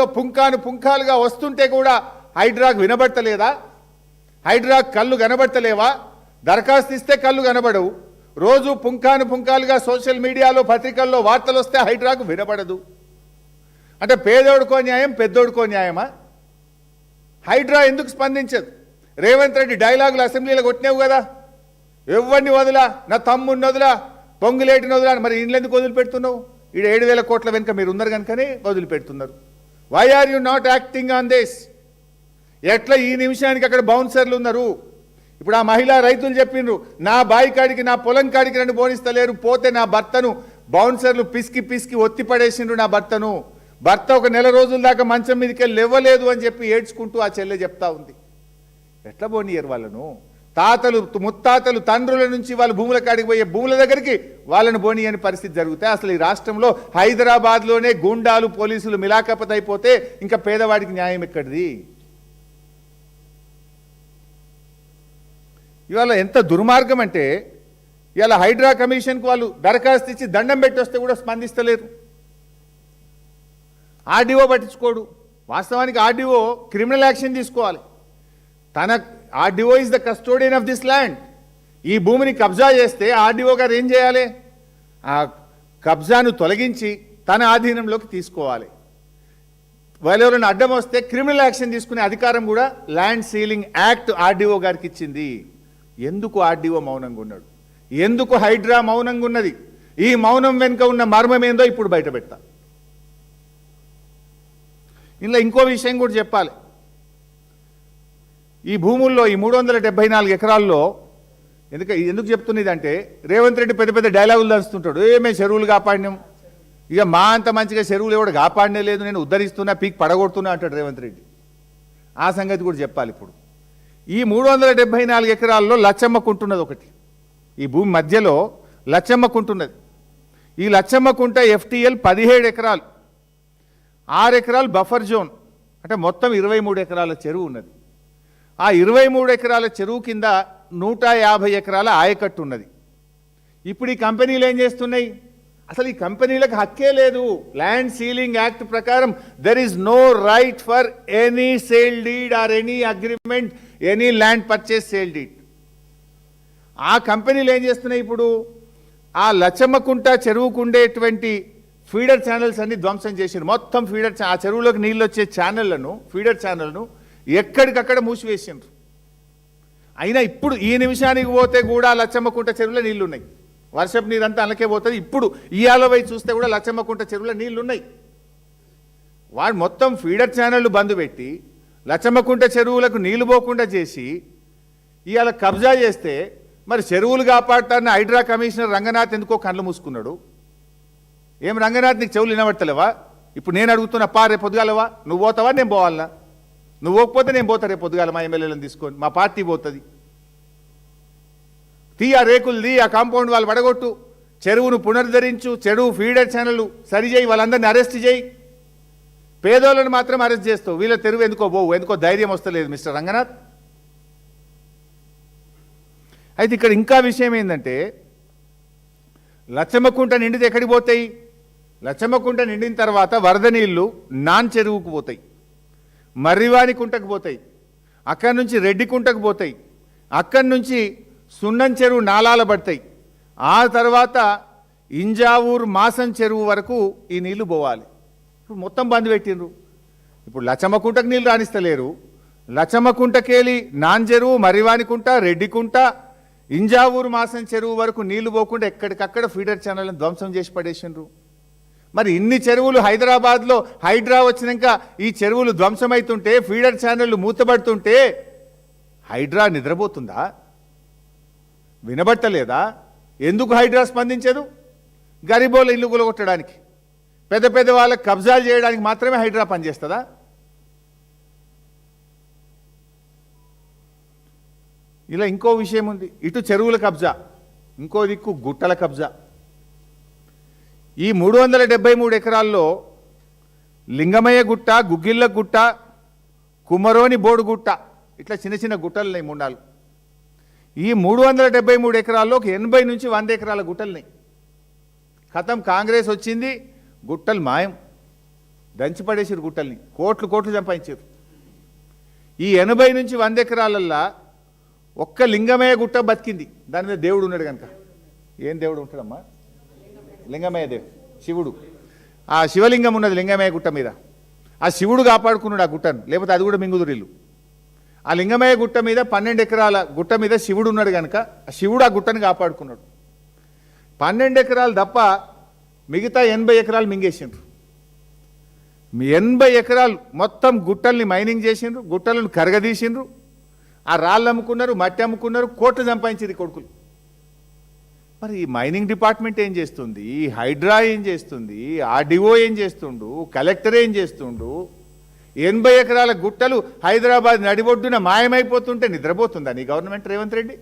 జిల్లాల్లో పుంకాలుగా వస్తుంటే కూడా హైడ్రాకు వినబడతలేదా? హైడ్రాకు కళ్ళు కనబడతలేవా? దరఖాస్తు ఇస్తే కళ్ళు కనబడవు. రోజు పుంకాలుగా సోషల్ మీడియాలో పత్రికల్లో వార్తలు వస్తే హైడ్రాకు వినబడదు. అంటే పేదోడుకో న్యాయం పెద్దోడుకో న్యాయమా? హైడ్రా ఎందుకు స్పందించదు? రేవంత్ రెడ్డి డైలాగులు అసెంబ్లీలో కొట్టినావు కదా, ఎవరిని వదిలా, నా తమ్ముడిని వదిలా, పొంగులేటిని వదిలా, మరి ఇండ్లు ఎందుకు వదిలిపెడుతున్నావు? ఈడ 7,000 కోట్ల వెనుక మీరు ఉన్నారు కనుకనే వదిలిపెడుతున్నారు. Why are you not acting on this? ఎట్లా ఈ నిమిషానికి అక్కడ బౌన్సర్లు ఉన్నారు? ఇప్పుడు ఆ మహిళా రైతులు చెప్పిండ్రు, నా బాయి కాడికి నా పొలం కాడికి నన్ను బోనిస్తలేరు, పోతే నా భర్తను బౌన్సర్లు పిసికి ఒత్తి పడేసిండ్రు. నా భర్త ఒక నెల రోజుల దాకా మంచం మీదకి వెళ్ళి లేవలేదు అని చెప్పి ఏడ్చుకుంటూ ఆ చెల్లె చెప్తా ఉంది. ఎట్లా బోనియరు వాళ్ళను? తాతలు ముత్తాతలు తండ్రుల నుంచి వాళ్ళు భూముల కాడికి పోయే భూముల దగ్గరికి వాళ్ళను బోని అనే పరిస్థితి జరుగుతాయి. అసలు ఈ రాష్ట్రంలో హైదరాబాద్లోనే గూండాలు పోలీసులు మిలాఖపత అయిపోతే ఇంకా పేదవాడికి న్యాయం ఎక్కడిది? ఇవాళ ఎంత దుర్మార్గం అంటే, ఇవాళ హైడ్రా కమిషన్కు వాళ్ళు దరఖాస్తు ఇచ్చి దండం పెట్టి వస్తే కూడా స్పందిస్తలేరు. ఆర్డీఓ పట్టించుకోడు. వాస్తవానికి ఆర్డీఓ క్రిమినల్ యాక్షన్ తీసుకోవాలి. RDO is the custodian of this land. ఈ భూమిని కబ్జా చేస్తే ఆర్డీఓ గారు ఏం చేయాలి? ఆ కబ్జాను తొలగించి తన ఆధీనంలోకి తీసుకోవాలి. వాళ్ళెవరైనా అడ్డం వస్తే క్రిమినల్ యాక్షన్ తీసుకునే అధికారం కూడా ల్యాండ్ సీలింగ్ యాక్ట్ ఆర్డీఓ గారికి ఇచ్చింది. ఎందుకు ఆర్డీఓ మౌనంగా ఉన్నాడు? ఎందుకు హైడ్రా మౌనంగా ఉన్నది? ఈ మౌనం వెనుక ఉన్న మర్మం ఏందో ఇప్పుడు బయట పెడతా. ఇందులో ఇంకో విషయం కూడా చెప్పాలి. ఈ భూముల్లో ఈ 374 ఎకరాల్లో ఎందుకు చెప్తున్నదంటే, రేవంత్ రెడ్డి పెద్ద పెద్ద డైలాగులు దంచుతుంటాడు. ఏమే చెరువులు కాపాడినాం, ఇక మా అంత మంచిగా చెరువులు ఎవడు కాపాడనే లేదు, నేను ఉద్ధరిస్తున్నా, పీక్ పడగొడుతున్నా అంటాడు రేవంత్ రెడ్డి. ఆ సంగతి కూడా చెప్పాలి. ఇప్పుడు ఈ 374 ఎకరాల్లో లచ్చమ్మకుంటున్నది ఒకటి. ఈ భూమి మధ్యలో లచ్చమ్మకుంటున్నది. ఈ లచ్చమ్మకుంట FTL 17 ఎకరాలు, 6 ఎకరాలు బఫర్ జోన్, అంటే మొత్తం 23 ఎకరాల చెరువు ఉన్నది. ఆ 23 ఎకరాల చెరువు కింద 150 ఎకరాల ఆయకట్టు ఉన్నది. ఇప్పుడు ఈ కంపెనీలు ఏం చేస్తున్నాయి? అసలు ఈ కంపెనీలకు హక్కే లేదు. ల్యాండ్ సీలింగ్ యాక్ట్ ప్రకారం there is no right for any sale deed or any agreement, any land purchase sale deed. ఆ కంపెనీలు ఏం చేస్తున్నాయి? ఇప్పుడు ఆ లచ్చమ్మకుంట చెరువుకు ఉండేటువంటి ఫీడర్ ఛానల్స్ అన్ని ధ్వంసం చేసారు. మొత్తం ఆ చెరువులోకి నీళ్ళు వచ్చే ఫీడర్ ఛానల్ను ఎక్కడికక్కడ మూసివేసిండ్రు. అయినా ఇప్పుడు ఈ నిమిషానికి పోతే కూడా లచ్చమ్మకుంట చెరువులో నీళ్లు ఉన్నాయి. వర్షపు నీరంతా అనకే పోతుంది. ఇప్పుడు ఇయాల పోయి చూస్తే కూడా లచ్చమ్మకుంట చెరువులో నీళ్లు ఉన్నాయి. వాడు మొత్తం ఫీడర్ ఛానళ్ళు బంద్ పెట్టి లచ్చమ్మకుంట చెరువులకు నీళ్లు పోకుండా చేసి ఇవాళ కబ్జా చేస్తే, మరి చెరువులు కాపాడటాన్ని హైడ్రా కమిషనర్ రంగనాథ్ ఎందుకో కళ్ళు మూసుకున్నాడు. ఏం రంగనాథ్, నీకు చెవులు వినబడతలేవా? ఇప్పుడు నేను అడుగుతున్నా, రేపు పొద్దుగాలవా? నువ్వు పోతావా నేను పోవాలనా? నువ్వు పోకపోతే నేను పోతా రేపు పొద్దుగాల, మా ఎమ్మెల్యేలను తీసుకొని, మా పార్టీ పోతుంది. ఆ రేకులు ఆ కాంపౌండ్ వాళ్ళు పడగొట్టు, చెరువును పునరుద్ధరించు, చెరువు ఫీడర్ ఛానల్ సరిచేయి, వాళ్ళందరినీ అరెస్ట్ చేయి. పేదోళ్ళని మాత్రం అరెస్ట్ చేస్తావు, వీళ్ళ తెరువు ఎందుకో ధైర్యం వస్తలేదు మిస్టర్ రంగనాథ్. అయితే ఇక్కడ ఇంకా విషయం ఏంటంటే, లచ్చమ్మకుంట నిండితే ఎక్కడికి పోతాయి? లచ్చమ్మకుంట నిండిన తర్వాత వరద నీళ్లు నాన్ చెరువుకు పోతాయి, మర్రివాణి కుంటకు పోతాయి, అక్కడి నుంచి రెడ్డి కుంటకు పోతాయి, అక్కడి నుంచి సున్నం చెరువు నాలాల పడతాయి. ఆ తర్వాత ఇంజావూరు మాసం చెరువు వరకు ఈ నీళ్లు పోవాలి. ఇప్పుడు మొత్తం బంద్ పెట్టిండ్రు. ఇప్పుడు లచ్చమ్మకుంటకు నీళ్ళు రాణిస్తలేరు. లచ్చమ్మకుంటకేలి నాన్ చెరువు, మర్రివాణి కుంట, రెడ్డి కుంట, ఇంజావూరు మాసం చెరువు వరకు నీళ్లు పోకుండా ఎక్కడికక్కడ ఫీడర్ ఛానల్ని ధ్వంసం చేసి పడేసిండ్రు. మరి ఇన్ని చెరువులు హైదరాబాద్లో హైడ్రా వచ్చినాక ఈ చెరువులు ధ్వంసమవుతుంటే, ఫీడర్ ఛానళ్ళు మూతబడుతుంటే హైడ్రా నిద్రపోతుందా? వినబట్టలేదా? ఎందుకు హైడ్రా స్పందించదు? గరీబోళ్ళ ఇల్లు కూలగొట్టడానికి, పెద్ద పెద్ద వాళ్ళకి కబ్జాలు చేయడానికి మాత్రమే హైడ్రా పనిచేస్తుందా? ఇలా ఇంకో విషయం ఉంది. ఇటు చెరువుల కబ్జా, ఇంకో దిక్కు గుట్టల కబ్జా. ఈ 373 ఎకరాల్లో లింగమయ్య గుట్ట, గుగ్గిళ్ళ గుట్ట, కుమరోని బోడు గుట్ట, ఇట్లా చిన్న చిన్న గుట్టలున్నాయి 3-4. ఈ 373 ఎకరాల్లో 80 నుంచి 100 ఎకరాల గుట్టలున్నాయి. ఖతం కాంగ్రెస్ వచ్చింది, గుట్టలు మాయం. దంచి పడేసారు గుట్టల్ని, కోట్లు కోట్లు సంపాదించారు. ఈ 80 నుంచి 100 ఎకరాలల్లా ఒక్క లింగమయ్య గుట్ట బతికింది. దాని మీద దేవుడు ఉన్నాడు కనుక. ఏం దేవుడు ఉంటాడమ్మా? లింగమయ్య దేవుడు, శివుడు. ఆ శివలింగం ఉన్నది లింగమయ్య గుట్ట మీద. ఆ శివుడు కాపాడుకున్నాడు ఆ గుట్టను, లేకపోతే అది కూడా మింగుదురిల్లు. ఆ లింగమయ్య గుట్ట మీద 12 ఎకరాల గుట్ట మీద శివుడు ఉన్నాడు కనుక ఆ శివుడు ఆ గుట్టను కాపాడుకున్నాడు. 12 ఎకరాలు తప్ప మిగతా 80 ఎకరాలు మింగేసిండ్రు. 80 ఎకరాలు మొత్తం గుట్టల్ని మైనింగ్ చేసిండ్రు, గుట్టలను కరగదీసిండ్రు. ఆ రాళ్ళు అమ్ముకున్నారు, మట్టి అమ్ముకున్నారు, కోట్లు సంపాదించారు కొడుకులు. మరి ఈ మైనింగ్ డిపార్ట్మెంట్ ఏం చేస్తుంది? హైడ్రా ఏం చేస్తుంది? ఆర్డీఓ ఏం చేస్తుండు? కలెక్టర్ ఏం చేస్తుండు? 80 ఎకరాల గుట్టలు హైదరాబాద్ నడిబొడ్డున మాయమైపోతుంటే నిద్రపోతుందా నీ గవర్నమెంట్ రేవంత్ రెడ్డి?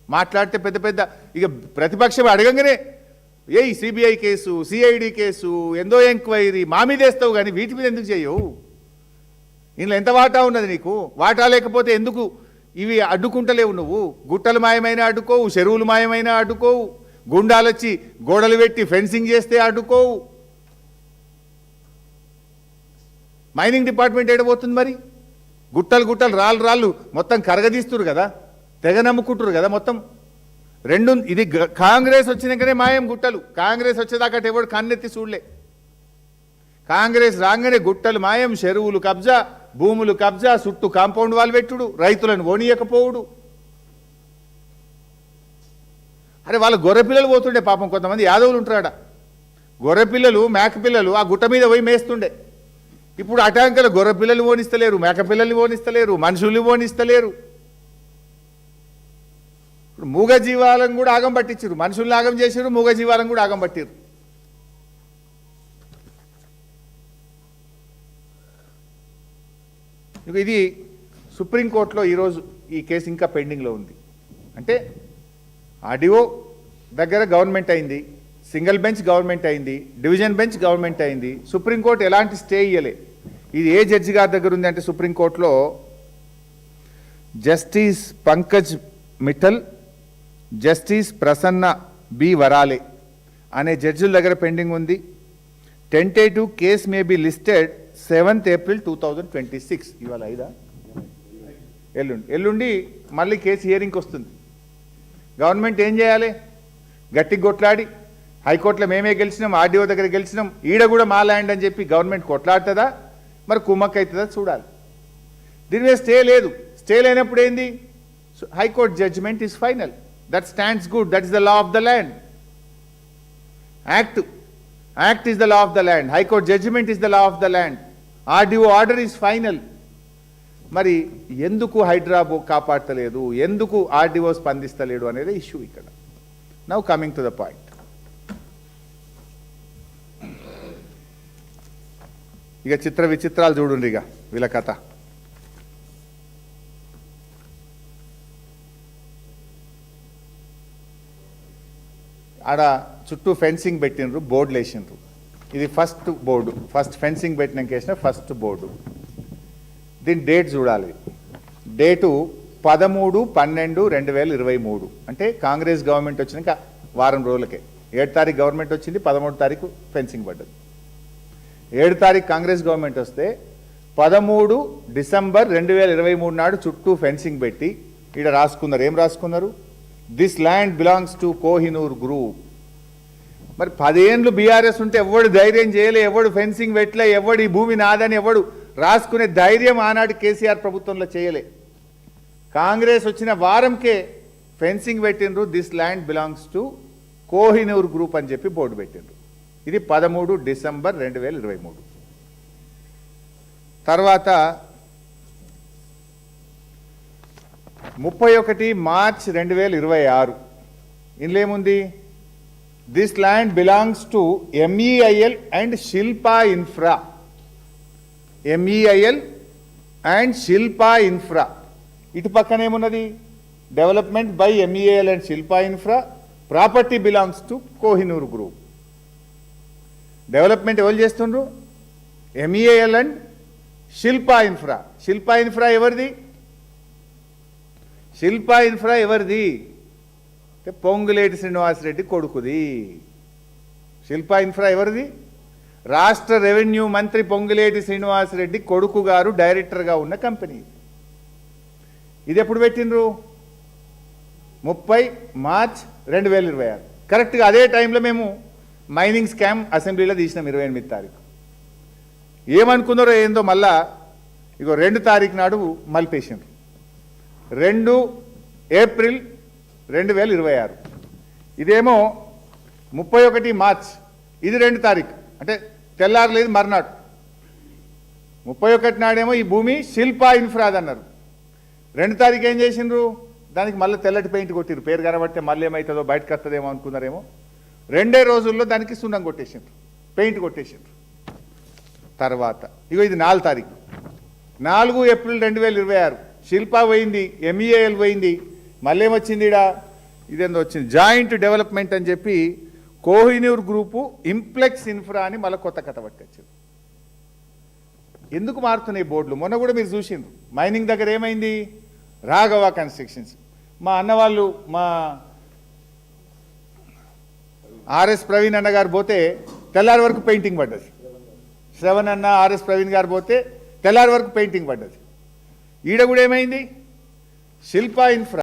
మాట్లాడితే పెద్ద పెద్ద ఇక ప్రతిపక్షం అడగంగానే a CBI case, CID case, ఎందో ఎంక్వైరీ మా మీద వేస్తావు, కానీ వీటి మీద ఎందుకు చేయవు? ఇందులో ఎంత వాటా ఉన్నది నీకు? వాటా లేకపోతే ఎందుకు ఇవి అడ్డుకుంటలేవు? నువ్వు గుట్టలు మాయమైన అడ్డుకోవు, చెరువులు మాయమైన అడ్డుకోవు, గుండాలొచ్చి గోడలు పెట్టి ఫెన్సింగ్ చేస్తే అడ్డుకోవు. మైనింగ్ డిపార్ట్మెంట్ ఏడబోతుంది మరి? గుట్టలు గుట్టలు రాళ్ళు రాళ్ళు మొత్తం కరగదీస్తున్నారు కదా, తెగ నమ్ముకుంటారు కదా మొత్తం. ఇది కాంగ్రెస్ వచ్చినాకనే మాయం గుట్టలు. కాంగ్రెస్ వచ్చేదాకా ఎవడు కన్నెత్తి చూడలే. కాంగ్రెస్ రాగానే గుట్టలు మాయం, చెరువులు కబ్జా, భూములు కబ్జా, చుట్టూ కాంపౌండ్ వాల్ పెట్టుడు, రైతులను ఓనియకపోవుడు. అరే వాళ్ళ గొర్రెపిల్లలు పోతుండే పాపం, కొంతమంది యాదవులు ఉంటారాడ. గొర్రెపిల్లలు మేకపిల్లలు ఆ గుట్ట మీద పోయి మేస్తుండే. ఇప్పుడు అటాంకలు గొర్రెపిల్లలు ఓనిస్తలేరు, మేకపిల్లల్ని ఓనిస్తలేరు, మనుషుల్ని ఓనిస్తలేరు. ఇప్పుడు మూగజీవాలను కూడా ఆగం పట్టించారు. మనుషుల్ని ఆగం చేశారు, మూగజీవాలను కూడా ఆగం పట్టారు. ఇది సుప్రీంకోర్టులో ఈరోజు ఈ కేసు ఇంకా పెండింగ్లో ఉంది. అంటే ఆర్డీఓ దగ్గర గవర్నమెంట్ అయింది, సింగిల్ బెంచ్ గవర్నమెంట్ అయింది, డివిజన్ బెంచ్ గవర్నమెంట్ అయింది. సుప్రీంకోర్టు ఎలాంటి స్టే ఇయ్యలే. ఇది ఏ జడ్జి గారి దగ్గర ఉంది అంటే సుప్రీంకోర్టులో justice Pankaj Mittal, justice Prasanna B Varale అనే జడ్జిల దగ్గర పెండింగ్ ఉంది. Tentative case may be listed 7th April 2026. ఇవాళ 5 ఎల్లుండి మళ్ళీ కేసు హియరింగ్కి వస్తుంది. గవర్నమెంట్ ఏం చేయాలి? గట్టి కొట్లాడి హైకోర్టులో మేమే గెలిచినాం, ఆర్డీఓ దగ్గర గెలిచినాం, ఈడ కూడా మా ల్యాండ్ అని చెప్పి గవర్నమెంట్ కొట్లాడుతుందా, మరి కుమ్మక్ అవుతుందా చూడాలి. దీని మీద స్టే లేదు. స్టే లేనప్పుడు ఏంది? High court judgement is final. That stands good. That is the law of the land. Act is the law of the land. High Court judgment is the law of the land. RDO order is final. మరి ఎందుకు హైడ్రాబో కాపాడతలేదు, ఎందుకు RDO స్పందిస్తలేడు అనేది issue ఇక్కడ. Now coming to the point. ఇక చిత్ర విచిత్రాలు చూడండి. ఇక వీళ్ళ కథ. ఆడ చుట్టూ ఫెన్సింగ్ పెట్టినరు, బోర్డులు వేసినారు. ఇది ఫస్ట్ బోర్డు, ఫస్ట్ ఫెన్సింగ్ పెట్టినాక వేసిన ఫస్ట్ బోర్డు. దీని డేట్ చూడాలి. డేటు 13/12/2023. అంటే కాంగ్రెస్ గవర్నమెంట్ వచ్చినాక వారం రోజులకే. 7 తారీఖు గవర్నమెంట్ వచ్చింది, 13 తారీఖు ఫెన్సింగ్ పడ్డది. 7 తారీఖు కాంగ్రెస్ గవర్నమెంట్ వస్తే 13 డిసెంబర్ 2023 నాడు చుట్టూ ఫెన్సింగ్ పెట్టి ఇక్కడ రాసుకున్నారు. ఏం రాసుకున్నారు? This land belongs to Kohinoor group. మరి 10 ఏళ్ళు బీఆర్ఎస్ ఉంటే ఎవడు ధైర్యం చేయలే, ఎవడు ఫెన్సింగ్ పెట్టలే, ఎవడు ఈ భూమి నాదని ఎవడు రాసుకునే ధైర్యం ఆనాడు కేసీఆర్ ప్రభుత్వంలో చేయలే. కాంగ్రెస్ వచ్చిన వారంకే ఫెన్సింగ్ పెట్టినరు. This land belongs to Kohinoor group అని చెప్పి బోర్డు పెట్టినరు. ఇది 13 డిసెంబర్ 2023. తర్వాత 31 మార్చ్ 2026. ఇందులో ఏముంది? This land belongs to MEIL and Shilpa infra. MEIL and Shilpa infra. ఇటు పక్కన ఏమున్నది? Development by MEIL and Shilpa infra. Property belongs to Kohinoor group. Development ఎవరు చేస్తుండ్రు? MEIL and Shilpa infra. Shilpa infra ఎవరిది? శిల్పా ఇన్ఫ్రా ఎవరిది? పొంగులేటి శ్రీనివాసరెడ్డి కొడుకుది. శిల్పా ఇన్ఫ్రా ఎవరిది? రాష్ట్ర రెవెన్యూ మంత్రి పొంగులేటి శ్రీనివాసరెడ్డి కొడుకు గారు డైరెక్టర్గా ఉన్న కంపెనీ. ఇది ఎప్పుడు పెట్టినరు? 30 మార్చ్ 2026. కరెక్ట్గా అదే టైంలో మేము మైనింగ్ స్కామ్ అసెంబ్లీలో తీసినాం 28 తారీఖు. ఏమనుకున్నారో ఏందో మళ్ళా ఇగో 2 తారీఖు నాడు మలిపేసిండ్రు. 2 ఏప్రిల్ 2026. ఇదేమో 31 మార్చ్, ఇది 2 తారీఖు, అంటే తెల్లారలేదు మర్నాడు. 31 నాడేమో ఈ భూమి శిల్పా ఇన్ఫ్రాద్ అన్నారు. 2 తారీఖు ఏం చేసిండ్రు? దానికి మళ్ళీ తెల్లటి పెయింట్ కొట్టిరు. పేరు కనబడితే మళ్ళీ ఏమవుతుందో బయటకు వస్తుందేమో అనుకున్నారేమో. 2 రోజుల్లో దానికి సున్నం కొట్టేసిండ్రు, పెయింట్ కొట్టేసిండ్రు. తర్వాత ఇగో ఇది 4 తారీఖు, 4 ఏప్రిల్ 2026. శిల్పా పోయింది, MEAL పోయింది, మళ్ళీ ఏమొచ్చింది ఇడా? ఇదేందో వచ్చింది, జాయింట్ డెవలప్మెంట్ అని చెప్పి కోహినూర్ గ్రూపు ఇంప్లెక్స్ ఇన్ఫ్రా అని మళ్ళీ కొత్త కథ పట్టుకొచ్చింది. ఎందుకు మారుతున్నాయి బోర్డులు? మొన్న కూడా మీరు చూసిండ్రు మైనింగ్ దగ్గర ఏమైంది? రాఘవ కన్స్ట్రక్షన్స్. మా అన్నవాళ్ళు, మా ఆర్ఎస్ ప్రవీణ్ అన్న గారు పోతే తెల్లారి వరకు పెయింటింగ్ పడ్డది. శ్రవణ్ అన్న, ఆర్ఎస్ ప్రవీణ్ గారు పోతే తెల్లారి వరకు పెయింటింగ్ పడ్డది. ఈడ కూడా ఏమైంది? శిల్పా ఇన్ఫ్రా